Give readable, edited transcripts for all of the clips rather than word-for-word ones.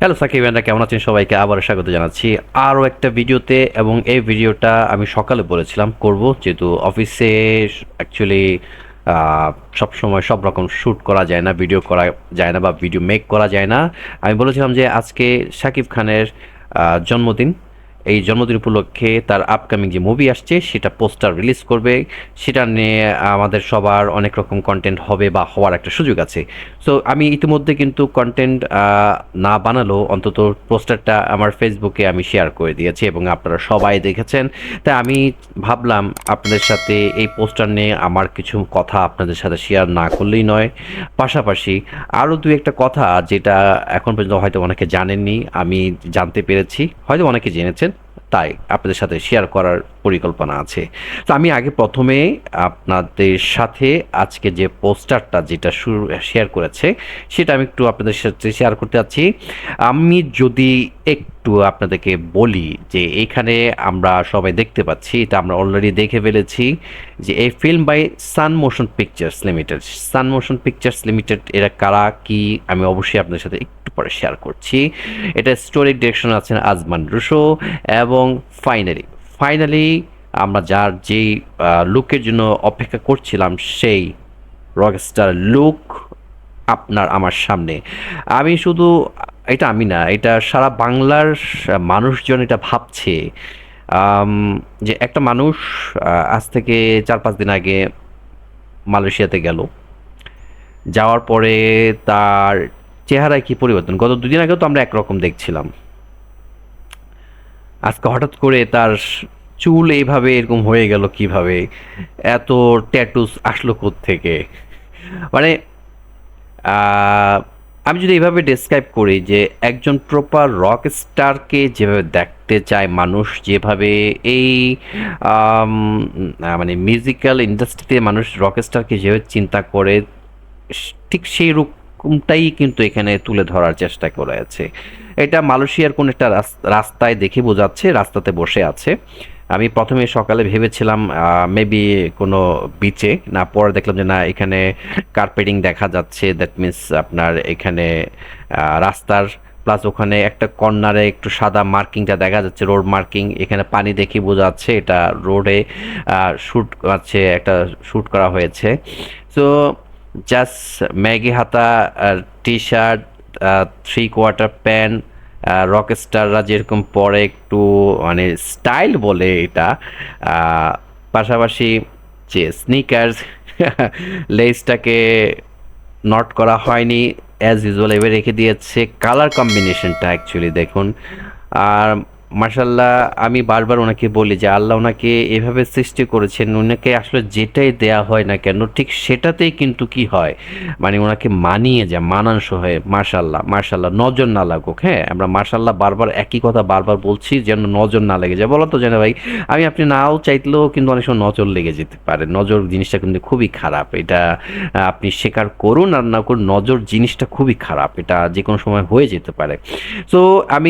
Hello Shakib ভাইরা, কেমন আছেন? সবাইকে আবার স্বাগত জানাচ্ছি আরও একটা ভিডিওতে। এবং এই ভিডিওটা আমি সকালে বলেছিলাম করব, যেহেতু অফিসে অ্যাকচুয়ালি সবসময় সব রকম শ্যুট করা যায় না, ভিডিও করা যায় না বা ভিডিও মেক করা যায় না। আমি বলেছিলাম যে আজকে শাকিব খানের জন্মদিন। এই জন্মদিন উপলক্ষে তার আপকামিং যে মুভি আসছে সেটা পোস্টার রিলিজ করবে। সেটা নিয়ে আমাদের সবার অনেক রকম কন্টেন্ট হবে বা হওয়ার একটা সুযোগ আছে। সো আমি ইতিমধ্যে কিন্তু কন্টেন্ট না বানালেও অন্তত পোস্টারটা আমার ফেসবুকে আমি শেয়ার করে দিয়েছি এবং আপনারা সবাই দেখেছেন। তাই আমি ভাবলাম আপনাদের সাথে এই পোস্টার নিয়ে আমার কিছু কথা আপনাদের সাথে শেয়ার না করলেই নয়। পাশাপাশি আরও দু একটা কথা যেটা এখন পর্যন্ত হয়তো অনেকে জানেননি, আমি জানতে পেরেছি, হয়তো অনেকে জেনেছেন, তাই আপনাদের সাথে শেয়ার করার পরিকল্পনা আছে। তো আমি আগে প্রথমে আপনাদের সাথে আজকে যে পোস্টারটা যেটা শেয়ার করেছে সেটা আমি একটু আপনাদের সাথে শেয়ার করতে যাচ্ছি। আমি যদি একটু আপনাদেরকে বলি যে এখানে আমরা সবাই দেখতে পাচ্ছি, এটা আমরা অলরেডি দেখে ফেলেছি, যে এই film by Sun Motion Pictures Limited. Sun Motion Pictures Limited এরা কারা কি আমি অবশ্যই আপনাদের সাথে একটু পরে শেয়ার করছি। এটা স্টোরি ডিরেকশন আছেন আজমান রুশো। এবং ফাইনালি আমরা যার যেই লুকের জন্য অপেক্ষা করছিলাম, সেই রকস্টার লুক আপনার আমার সামনে। আমি শুধু, এটা আমি না, এটা সারা বাংলার মানুষজন এটা ভাবছে। আম, যে একটা মানুষ আজ থেকে 4-5 দিন আগে মালয়েশিয়াতে গেল, যাওয়ার পরে তার চেহারায় কি পরিবর্তন! গত 2 দিন আগেও তো আমরা একরকম দেখছিলাম, আজকে হঠাৎ করে তার চুল এইভাবে এরকম হয়ে গেল কিভাবে? এত ট্যাটুস আসলো থেকে? মানে আহ, আমি যদি এইভাবে ডেসক্রাইব করি যে একজন প্রপার রক স্টারকে যেভাবে দেখতে চায় মানুষ, যেভাবে এই আম, মানে মিউজিক্যাল ইন্ডাস্ট্রিতে মানুষ রক স্টারকে যেভাবে চিন্তা করে, ঠিক সেই রকমটাই কিন্তু এখানে তুলে ধরার চেষ্টা করে আছে। এটা মালয়েশিয়ার কোন একটা রাস্তায় দেখে বোঝাচ্ছে, রাস্তাতে বসে আছে। আমি প্রথমে সকালে ভেবেছিলাম মেবি কোনো বিচে, না পরে দেখলাম যে না, এখানে কার্পেটিং দেখা যাচ্ছে, দ্যাট মিন্স আপনার এখানে রাস্তার প্লাস ওখানে একটা কর্নারে একটু সাদা মার্কিংটা দেখা যাচ্ছে, রোড মার্কিং। এখানে পানি দেখে বোঝা যাচ্ছে এটা রোডে শ্যুট আছে, একটা শ্যুট করা হয়েছে। সো জাস্ট ম্যাগি হাতা টি শার্ট, 3/4 প্যান্ট, রকস্টাররা যেরকম পরে একটু মানে স্টাইল বলে এটা। পাশাপাশি যে স্নিকার্স, লেসটাকে নট করা হয়নি, অ্যাজ ইউজুয়াল এভাবে রেখে দিয়েছে। কালার কম্বিনেশনটা অ্যাকচুয়ালি দেখুন। আর মার্শাল্লাহ, আমি বারবার ওনাকে বলি যে আল্লাহ ওনাকে এভাবে সৃষ্টি করেছেন, ওনাকে আসলে যেটাই দেয়া হয় না কেন ঠিক সেটাতেই কিন্তু কি হয়, মানে ওনাকে মানিয়ে যায়, মানানসই হয়। মার্শাল্লাহ মার্শাল্লাহ, নজর না লাগুক। হ্যাঁ, আমরা মার্শাল্লাহ বারবার একই কথা বারবার বলছি, যেন নজর না লেগে যায়। বলো তো যেন ভাই, আমি আপনি নাও চাইলেও কিন্তু অনেক সময় নজর লেগে যেতে পারে। নজর জিনিসটা কিন্তু খুবই খারাপ। এটা আপনি স্বীকার করুন আর না করুন, নজর জিনিসটা খুবই খারাপ, এটা যে কোনো সময় হয়ে যেতে পারে। সো আমি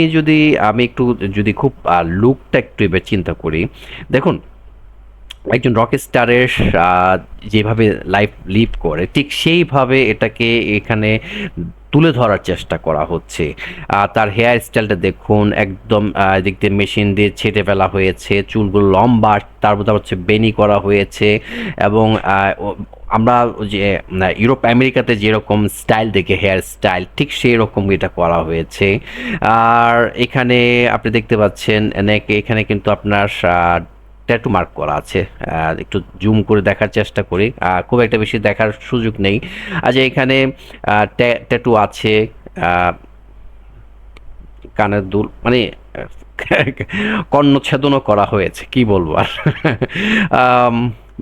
একটু যদি খুব লুকটা একটু এবার চিন্তা করি, দেখুন একজন রক স্টারের যেভাবে লাইফ লিভ করে ঠিক সেইভাবে এটাকে এখানে তুলে ধরার চেষ্টা করা হচ্ছে। তার হেয়ার স্টাইলটা দেখুন, একদম এদিক দিয়ে মেশিন দিয়ে ছেঁটে ফেলা হয়েছে, চুলগুলো লম্বা, তার মধ্যে হচ্ছে বেনি করা হয়েছে। এবং আমরা যে ইউরোপ আমেরিকাতে যেরকম স্টাইল দেখে হেয়ার স্টাইল, ঠিক সেই রকম এটা করা হয়েছে। আর এখানে আপনি দেখতে পাচ্ছেন এখানে কিন্তু আপনার ট্যাটু মার্ক করা আছে। একটু জুম করে দেখার চেষ্টা করি, খুব একটা বেশি দেখার সুযোগ নেই। আচ্ছা, এখানে ট্যাটু আছে, আহ, কানের দুল, মানে কর্ণচ্ছেদনও করা হয়েছে, কি বলবো আর।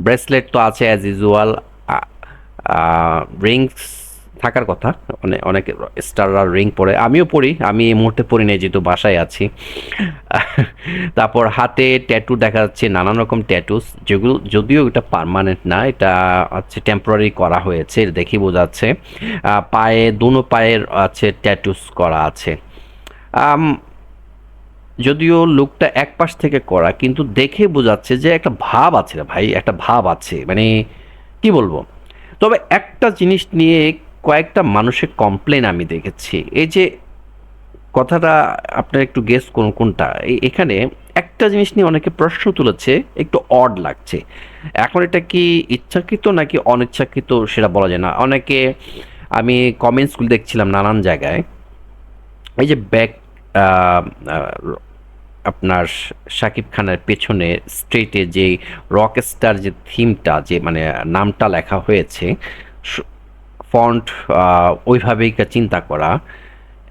ব্রেসলেট তো আছে অ্যাজ ইউজুয়াল। রিংস থাকার কথা, অনেক স্টাররা রিং পরে, আমিও পরি, আমি এই মুহূর্তে পরি নাই যেহেতু বাসায় আছি। তারপর হাতে ট্যাটু দেখা যাচ্ছে, নানান রকম ট্যাটুস, যেগুলো যদিও এটা পার্মানেন্ট না, এটা হচ্ছে টেম্পোরারি করা হয়েছে, এটা দেখেই বোঝা যাচ্ছে। পায়ে, দোনো পায়ের আছে ট্যাটুস করা আছে। আম, যদিও লুকটা এক পাশ থেকে করা, কিন্তু দেখে বোঝাচ্ছে যে একটা ভাব আছে রে ভাই, একটা ভাব আছে, মানে কি বলবো। তবে একটা জিনিস নিয়ে কয়েকটা মানুষের কমপ্লেন আমি দেখেছি, এই যে কথাটা আপনারা একটু গেস করুন কোনটা। এখানে একটা জিনিস নিয়ে অনেকে প্রশ্ন তুলেছে, একটু অড লাগছে। এখন এটা কি ইচ্ছাকৃত নাকি অনিচ্ছাকৃত সেটা বলা যায় না। অনেকে আমি কমেন্টসগুলো দেখছিলাম নানান জায়গায়। এই যে ব্যাক আ আ আপনার শাকিব খানের পেছনে স্ট্রেইটে যেই রকস্টার যে থিমটা যে মানে নামটা লেখা হয়েছে, স ফন্ট ওইভাবেই চিন্তা করা।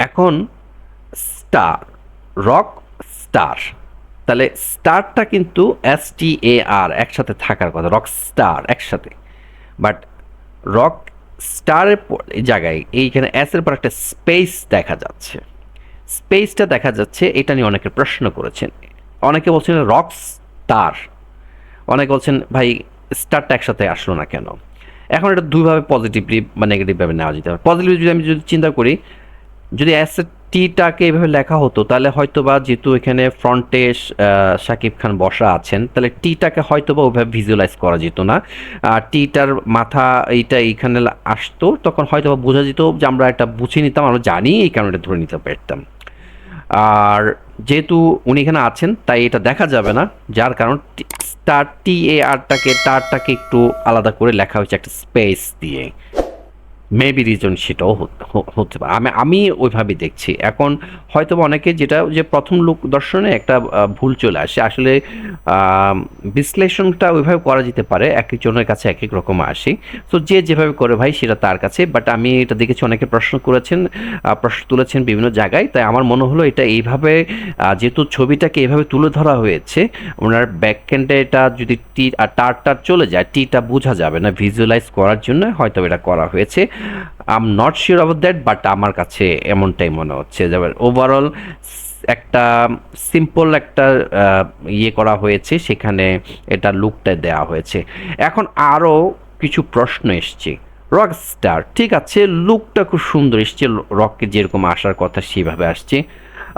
এখন স্টার, রক স্টার। তাহলে স্টারটা কিন্তু STAR একসাথে থাকার কথা। রক স্টার একসাথে। বাট রক স্টারের জায়গায় এইখানে এস এর পর একটা স্পেস দেখা যাচ্ছে। স্পেসটা দেখা যাচ্ছে এটা নিয়ে অনেকে প্রশ্ন করেছেন। অনেকে বলছেন রক স্টার, অনেকে বলছেন ভাই স্টারটা একসাথে আসলো না কেন? এখন এটা দুইভাবে পজিটিভলি বা নেগেটিভভাবে নেওয়া যেতে পারে। পজিটিভলি যদি আমি চিন্তা করি, যদি টিটাকে এভাবে লেখা হতো তাহলে হয়তোবা যেহেতু এখানে ফ্রন্টে শাকিব খান বসা আছেন তাহলে টিটাকে হয়তোবা ওইভাবে ভিজুয়ালাইজ করা যেত না। টিটার মাথা এইটা এইখানে আসতো তখন হয়তোবা বোঝা যেত যে আমরা এটা বুঝে নিতাম, আমরা জানি এই কারণে ধরে নিতে পারতাম। আর যেহেতু উনি এখানে আছেন তাই এটা দেখা যাবে না, যার কারণ স্টার টারটাকে একটু আলাদা করে লেখা হয়েছে একটা স্পেস দিয়ে। মেবি রিজন সেটাও হতে পারে। আমি ওইভাবে দেখছি। এখন হয়তোবা অনেকে যেটা যে প্রথম লোক দর্শনে একটা ভুল চলে আসে। আসলে বিশ্লেষণটা ওইভাবে করা যেতে পারে। একেকজনের কাছে একেক রকম আসে। সো যে যেভাবে করে ভাই সেটা তার কাছে। বাট আমি এটা দেখেছি অনেকে প্রশ্ন করেছেন, প্রশ্ন তুলেছেন বিভিন্ন জায়গায়। তাই আমার মনে হলো এটা এইভাবে যেহেতু ছবিটাকে এভাবে তুলে ধরা হয়েছে, ওনার ব্যাকএন্ডে এটা যদি টার চলে যায়, টিটা বোঝা যাবে না। ভিজুয়ালাইজ করার জন্য হয়তো এটা করা হয়েছে। I am not sure about that, but আমার কাছে এমনটাই মনে হচ্ছে যে ওভারঅল একটা সিম্পল একটা ইয়ে করা হয়েছে, সেখানে এটা লুকটা দেওয়া হয়েছে। এখন আরও কিছু প্রশ্ন এসছে। রকস্টার ঠিক আছে, লুকটা খুব সুন্দর এসছে, রককে যেরকম আসার কথা সেভাবে আসছে।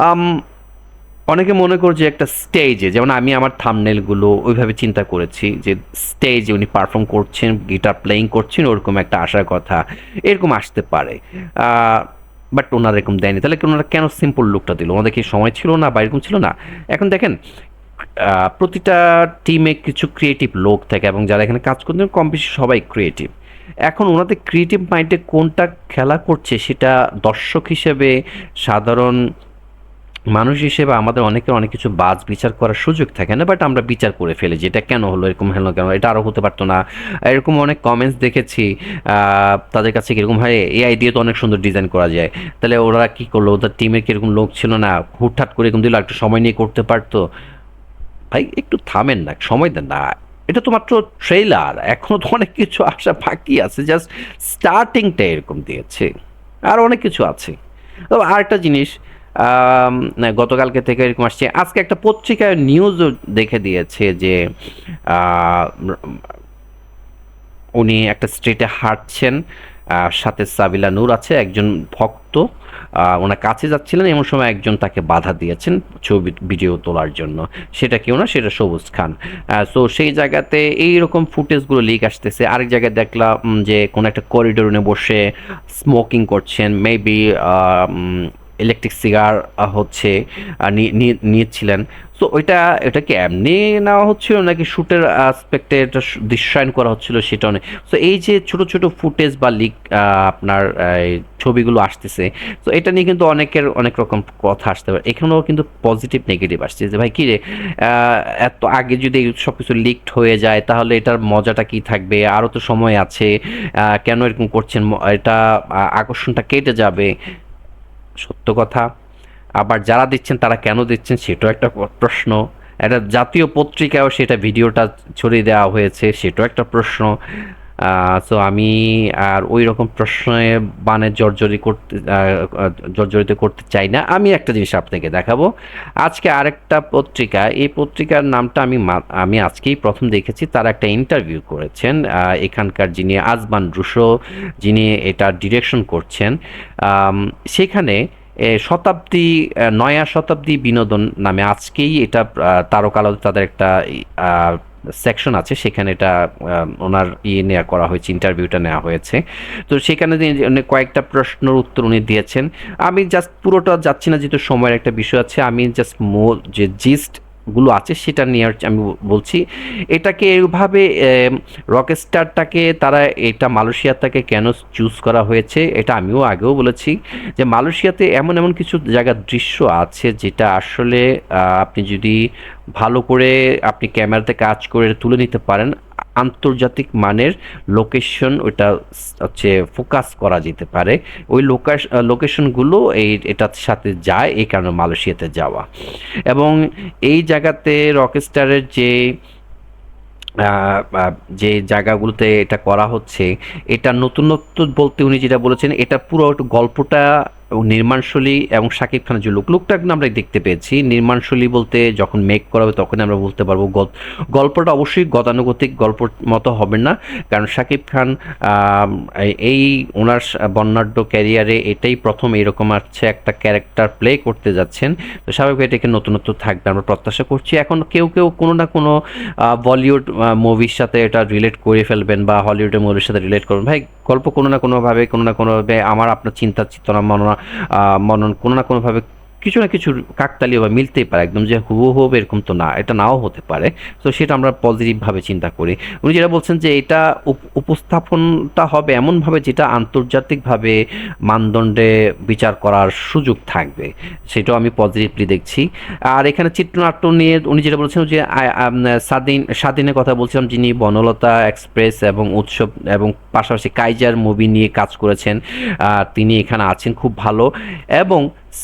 আম, অনেকে মনে করছে একটা স্টেজে, যেমন আমি আমার থাম্বনেলগুলো ওইভাবে চিন্তা করেছি যে স্টেজে উনি পারফর্ম করছেন, গিটার প্লেয়িং করছেন, ওরকম একটা আসার কথা, এরকম আসতে পারে। বাট ওনারা এরকম দেয়নি। তাহলে ওনারা কেন সিম্পল লুকটা দিল? ওনাদের কি সময় ছিল না বা এরকম ছিল না? এখন দেখেন প্রতিটা টিমে কিছু ক্রিয়েটিভ লোক থাকে এবং যারা এখানে কাজ করতেন কম বেশি সবাই ক্রিয়েটিভ। এখন ওনাদের ক্রিয়েটিভ মাইন্ডে কোনটা খেলা করছে সেটা দর্শক হিসেবে, সাধারণ মানুষ হিসেবে আমাদের অনেকের অনেক কিছু বাজ বিচার করার সুযোগ থাকে না, বাট আমরা বিচার করে ফেলি যে এটা কেন হলো, এরকম হলো কেন, এটা আরও হতে পারতো না। এরকম অনেক কমেন্টস দেখেছি। তাদের কাছে কীরকম হয়, এআই দিয়ে তো অনেক সুন্দর ডিজাইন করা যায়, তাহলে ওরা কী করলো, ওদের টিমের কীরকম লোক ছিল না, হুটহাট করে এরকম দিল, একটু সময় নিয়ে করতে পারতো। ভাই একটু থামেন না, সময় দেন না। এটা তো মাত্র ট্রেইলার, এখনো তো অনেক কিছু আসা বাকি আছে। জাস্ট স্টার্টিংটা এরকম দিয়েছে, আর অনেক কিছু আছে। তবে আরেকটা জিনিস, না, গতকালকে থেকে এরকম আসছে। আজকে একটা পত্রিকায় নিউজও দেখে দিয়েছে যে আহ, উনি একটা স্ট্রিটে হাঁটছেন, সাথে সাবিলা নূর আছে, একজন ভক্ত ওনার কাছে যাচ্ছিলেন, এমন সময় একজন তাকে বাধা দিয়েছেন ছবি ভিডিও তোলার জন্য। সেটা কেউ না, সেটা সবুজ খান। সো সেই জায়গাতে এইরকম ফুটেজগুলো লিক আসতেছে। আরেক জায়গায় দেখলাম যে কোনো একটা করিডোরে বসে স্মোকিং করছেন, মেবি ইলেকট্রিক সিগার হচ্ছে নিয়েছিলেন। সো এটা কি এমনি নেওয়া হচ্ছিল নাকি শ্যুটের আসপেক্টে এটা দৃশ্যায়ন করা হচ্ছিল সেটাও নেই। সো এই যে ছোট ছোট ফুটেজ বা লিক আপনার ছবিগুলো আসতেছে, তো এটা নিয়ে কিন্তু অনেকের অনেক রকম কথা আসতে পারে। এখানেও কিন্তু পজিটিভ নেগেটিভ আসছে যে ভাই কী রে, এত আগে যদি সব কিছু লিকড হয়ে যায় তাহলে এটার মজাটা কি থাকবে, আরও তো সময় আছে, কেন এরকম করছেন, এটা আকর্ষণটা কেটে যাবে। সত্য কথা। আবার যারা দিচ্ছেন তারা কেন দিচ্ছেন সেটাও একটা প্রশ্ন। একটা জাতীয় পত্রিকায়ও সেটা ভিডিওটা ছড়িয়ে দেওয়া হয়েছে, সেটাও একটা প্রশ্ন। সো আমি আর ওই রকম প্রশ্নে বানে জর্জরিত করতে চাই না। আমি একটা জিনিস আপনাকে দেখাবো। আজকে আরেকটা পত্রিকা, এই পত্রিকার নামটা আমি আজকেই প্রথম দেখেছি। তারা একটা ইন্টারভিউ করেছেন এখানকার যিনি আজমান রুশো, যিনি এটা ডিরেকশন করছেন। সেখানে শতাব্দী নয়া শতাব্দী বিনোদন নামে আজকেই এটা তারকালো তাদের একটা সেকশন আছে, সেখানে এটা ওনার নেওয়া করা হয়েছে, ইন্টারভিউটা নেওয়া হয়েছে। তো সেখানে উনি কয়েকটা প্রশ্নের উত্তর উনি দিয়েছেন। আমি জাস্ট পুরোটা যাচ্ছি না, যেহেতু সময়ের একটা বিষয় আছে, আমি জাস্ট যে জিস্ট গুলো আছে সেটা নিয়ে আমি বলছি। এটাকে এভাবে রকস্টারটাকে তারা এটা মালয়েশিয়াটাকে কেন চুজ করা হয়েছে, এটা আমিও আগেও বলেছি যে মালয়েশিয়াতে এমন এমন কিছু জায়গার দৃশ্য আছে যেটা আসলে আপনি যদি ভালো করে আপনি ক্যামেরাতে কাজ করে তুলে নিতে পারেন, আন্তর্জাতিক মানের লোকেশন ওইটা হচ্ছে ফোকাস করা যেতে পারে। ওই লোকেশনগুলো এটার সাথে যায়, এই কারণে মালয়েশিয়াতে যাওয়া। এবং এই জায়গাতে রকস্টারের যে জায়গাগুলোতে এটা করা হচ্ছে, এটা নতুনত্ব বলতে উনি যেটা বলেছেন, এটা পুরো গল্পটা এবং নির্মাণশৈলী এবং শাকিব খানের যে লুকটা কিন্তু আমরা দেখতে পেয়েছি। নির্মাণশৈলী বলতে যখন মেক করা হবে তখন আমরা বলতে পারবো গল্পটা অবশ্যই গতানুগতিক গল্পর মতো হবে না, কারণ শাকিব খান এই ওনার বর্ণাঢ্য ক্যারিয়ারে এটাই প্রথম এরকম আছে একটা ক্যারেক্টার প্লে করতে যাচ্ছেন। তো স্বাভাবিক এটাকে নতুনত্ব থাকবে আমরা প্রত্যাশা করছি। এখন কেউ কেউ কোনো না কোনো বলিউড মুভির সাথে এটা রিলেট করে ফেলবেন বা হলিউডের মুভির সাথে রিলেট করবেন। ভাই গল্প কোনো না কোনোভাবে আমার আপনার চিন্তা চেতনা মনন কোনো না কোনোভাবে কিছু না কিছু কাকতালীয় বা মিলতেই পারে, একদম যে হুবহু এরকম তো না, এটা নাও হতে পারে। তো সেটা আমরা পজিটিভভাবে চিন্তা করি। উনি যেটা বলছেন যে এটা উপস্থাপনটা হবে এমনভাবে যেটা আন্তর্জাতিকভাবে মানদণ্ডে বিচার করার সুযোগ থাকবে, সেটাও আমি পজিটিভলি দেখছি। আর এখানে চিত্রনাট্য নিয়ে উনি যেটা বলছেন যে স্বাধীনের কথা বলছিলাম, যিনি বনলতা এক্সপ্রেস এবং উৎসব এবং পাশাপাশি কাইজার মুভি নিয়ে কাজ করেছেন, তিনি এখানে আছেন খুব ভালো। এবং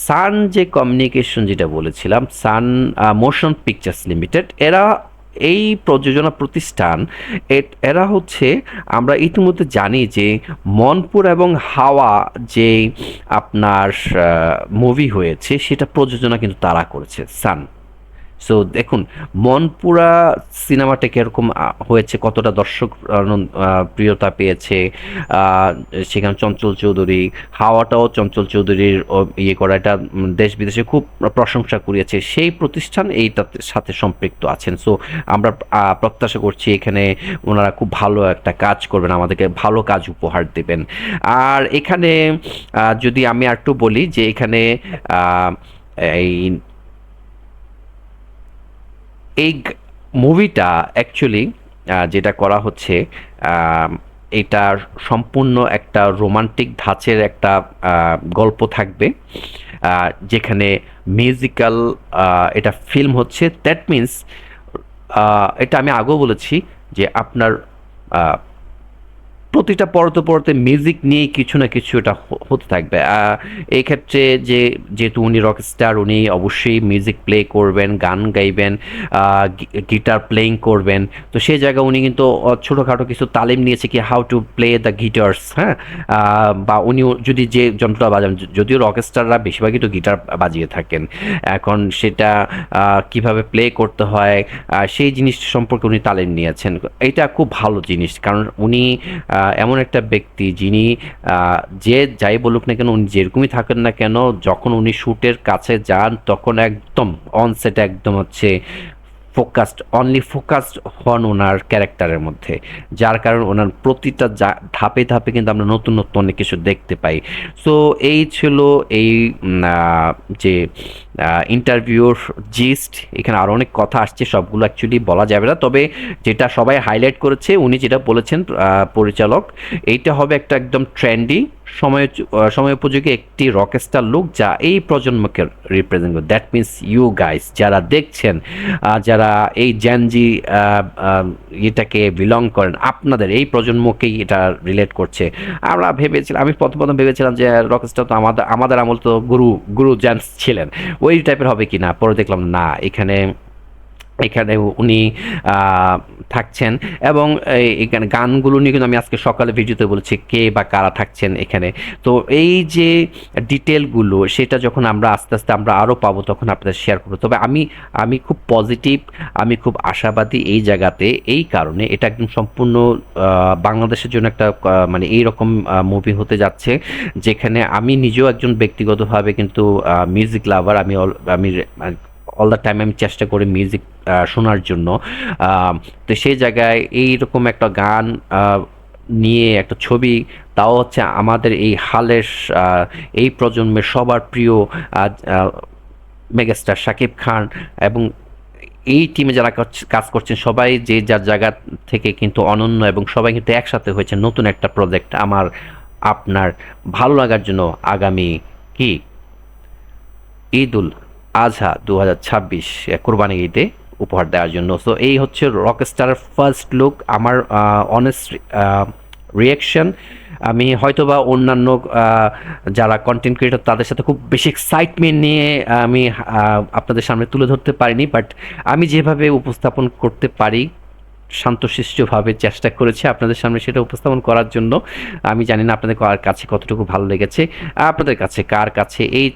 সান যে কমিউনিকেশন যেটা বলেছিলাম, সান মোশন পিকচার্স লিমিটেড, এরা এই প্রযোজনা প্রতিষ্ঠান, এরা হচ্ছে আমরা ইতিমধ্যে জানি যে মনপুর এবং হাওয়া যে আপনার মুভি হয়েছে সেটা প্রযোজনা কিন্তু তারা করেছে, সান। সো দেখুন মনপুরা সিনেমাটা কিরকম হয়েছে, কতটা দর্শক প্রিয়তা পেয়েছে। সেখানে চঞ্চল চৌধুরী, হাওয়াটাও চঞ্চল চৌধুরীর করা, এটা দেশ বিদেশে খুব প্রশংসা কুড়িয়েছে। সেই প্রতিষ্ঠান এইটার সাথে সম্পৃক্ত আছেন। সো আমরা প্রত্যাশা করছি এখানে ওনারা খুব ভালো একটা কাজ করবেন, আমাদেরকে ভালো কাজ উপহার দেবেন। আর এখানে যদি আমি একটু বলি যে এখানে এই এই মুভিটা অ্যাকচুয়ালি যেটা করা হচ্ছে, এটা সম্পূর্ণ একটা রোমান্টিক ধাঁচের একটা গল্প থাকবে, যেখানে মিউজিক্যাল এটা ফিল্ম হচ্ছে। দ্যাট মিন্স এটা আমি আগেও বলেছি যে আপনার প্রতিটা পরতে মিউজিক নিয়ে কিছু না কিছু এটা হতে থাকবে। এই ক্ষেত্রে যেহেতু উনি রকস্টার, উনি অবশ্যই মিউজিক প্লে করবেন, গান গাইবেন, গিটার প্লেইং করবেন। তো সেই জায়গায় উনি কিন্তু ছোটোখাটো কিছু তালিম নিয়েছে কি হাউ টু প্লে দ্য গিটার্স, হ্যাঁ। বা উনি যদি যে যন্ত্রটা বাজান, যদিও রকস্টাররা বেশিরভাগই তো গিটার বাজিয়ে থাকেন, এখন সেটা কিভাবে প্লে করতে হয় সেই জিনিস সম্পর্কে উনি তালিম নিয়েছেন। এটা খুব ভালো জিনিস, কারণ উনি এমন একটা ব্যক্তি যিনি যে যাই বলুক না কেন, উনি যেরকমই থাকেন না কেন, যখন উনি শ্যুটের কাছে যান তখন একদম অনসেট একদম হচ্ছে অনলি ফোকাসড হন ওনার ক্যারেক্টারের মধ্যে, যার কারণে ওনার প্রতিটা ধাপে ধাপে কিন্তু আমরা নতুন নতুন অনেক কিছু দেখতে পাই। সো এই ছিল এই যে ইন্টারভিউর জিস্ট। এখানে আরও অনেক কথা আসছে, সবগুলো অ্যাকচুয়ালি বলা যাবে না, তবে যেটা সবাই হাইলাইট করেছে উনি যেটা বলেছেন পরিচালক, এইটা হবে একটা একদম ট্রেন্ডি সময়োপযোগী একটি রকস্টার লুক যা এই প্রজন্মকে রিপ্রেজেন্ট করে। দ্যাট মিনস ইউ গাইস যারা দেখছেন, যারা এই জেনজি এটাকে বিলং করেন, আপনাদের এই প্রজন্মকেই এটা রিলেট করছে। আমি প্রথম ভেবেছিলাম যে রকস্টার তো আমাদের আমল তো গুরু জেন্স ছিলেন, ওই টাইপের হবে কি না, পরে দেখলাম না, এখানে উনি থাকছেন। এবং এখানে গানগুলো নিয়ে কিন্তু আমি আজকে সকালে ভিডিওতে বলেছি কে বা কারা থাকছেন এখানে। তো এই যে ডিটেলগুলো সেটা যখন আমরা আস্তে আস্তে আমরা আরও পাবো তখন আপনাদের শেয়ার করবো। তবে আমি খুব পজিটিভ, আমি খুব আশাবাদী এই জায়গাতে, এই কারণে এটা একদম সম্পূর্ণ বাংলাদেশের জন্য একটা মানে এইরকম মুভি হতে যাচ্ছে, যেখানে আমি নিজেও একজন ব্যক্তিগতভাবে কিন্তু মিউজিক লাভার, আমি অল দ্য টাইম আমি চেষ্টা করি মিউজিক শোনার জন্য। তো সেই জায়গায় এইরকম একটা গান নিয়ে একটা ছবি, তাও হচ্ছে আমাদের এই হালের এই প্রজন্মের সবার প্রিয় মেগাস্টার শাকিব খান, এবং এই টিমে যারা কাজ করছেন সবাই যে যার জায়গা থেকে কিন্তু অনন্য, এবং সবাই কিন্তু একসাথে হয়েছে নতুন একটা প্রজেক্ট আমার আপনার ভালো লাগার জন্য আগামী কি ঈদুল আজহা 2026 কোরবানি ঈদে উপহার দেওয়ার জন্য। সো এই হচ্ছে রকস্টার ফার্স্ট লুক, আমার অনেস্ট রিয়াকশন। আমি হয়তোবা অন্যান্য যারা কন্টেন্ট ক্রিয়েটর তাদের সাথে খুব বেশি এক্সাইটমেন্ট নিয়ে আমি আপনাদের সামনে তুলে ধরতে পারিনি, বাট আমি যেভাবে উপস্থাপন করতে পারি শান্তশিষ্টভাবে চেষ্টা করেছি আপনাদের সামনে সেটা উপস্থাপন করার জন্য। আমি জানি না আপনাদের কাছে কতটুকু ভালো লেগেছে, আপনাদের কাছে কার কাছে এই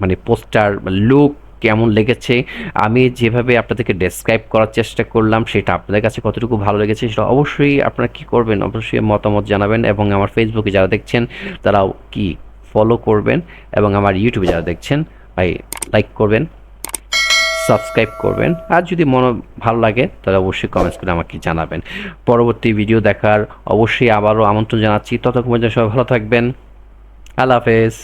মানে পোস্টার লুক কেমন লেগেছে, আমি যেভাবে আপনাদেরকে ডেসক্রাইব করার চেষ্টা করলাম সেটা আপনাদের কাছে কতটুকু ভালো লেগেছে সেটা অবশ্যই আপনারা কি করবেন, অবশ্যই মতামত জানাবেন। এবং আমার ফেসবুকে যারা দেখছেন তারাও কি ফলো করবেন, এবং আমার ইউটিউবে যারা দেখছেন ভাই লাইক করবেন, সাবস্ক্রাইব করবেন, আর যদি ভালো লাগে তাহলে অবশ্যই কমেন্টস করে আমাকে জানাবেন। পরবর্তী ভিডিও দেখার অবশ্যই আবারও আমন্ত্রণ জানাচ্ছি। ততক্ষণ পর্যন্ত সবাই ভালো থাকবেন। আল্লাহ হাফেজ।